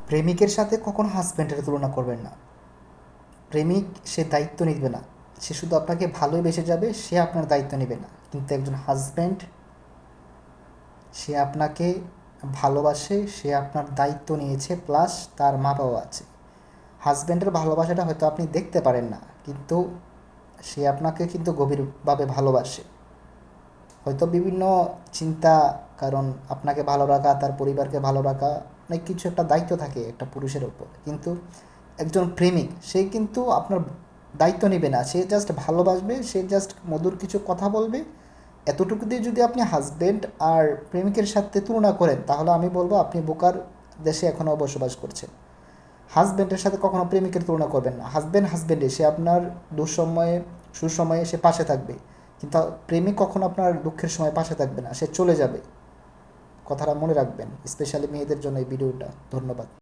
প্রেমিকের সাথে কখনো হাজব্যান্ডের তুলনা করবেন না। প্রেমিক সে দায়িত্ব নিবে না, সে শুধু আপনাকে ভালোই বেসে যাবে, সে আপনার দায়িত্ব নেবে না। কিন্তু একজন হাজব্যান্ড, সে আপনাকে ভালোবাসে, সে আপনার দায়িত্ব নিয়েছে, প্লাস তার মা বাবা আছে। হাজব্যান্ডের ভালোবাসাটা হয়তো আপনি দেখতে পারেন না, কিন্তু সে আপনাকে কিন্তু গভীরভাবে ভালোবাসে। হয়তো বিভিন্ন চিন্তা, কারণ আপনাকে ভালো রাখা, তার পরিবারকে ভালো রাখা, অনেক কিছু একটা দায়িত্ব থাকে একটা পুরুষের ওপর। কিন্তু একজন প্রেমিক, সে কিন্তু আপনার দায়িত্ব নেবে না, সে জাস্ট ভালোবাসবে, সে জাস্ট মধুর কিছু কথা বলবে। এতটুকু দিয়ে যদি আপনি হাজব্যান্ড আর প্রেমিকের সাথে তুলনা করেন, তাহলে আমি বলবো আপনি বোকার দেশে এখনও বসবাস করছেন। হাজব্যান্ডের সাথে কখনো প্রেমিকের তুলনা করবেন না। হাজব্যান্ড হাজব্যান্ডে, সে আপনার দুঃসময়ে সুসময়ে সে পাশে থাকবে, কিন্তু প্রেমিক কখনো আপনার দুঃখের সময় পাশে থাকবে না, সে চলে যাবে। কথাটা মনে রাখবেন, স্পেশালি মেয়েদের জন্য এই ভিডিওটা। ধন্যবাদ।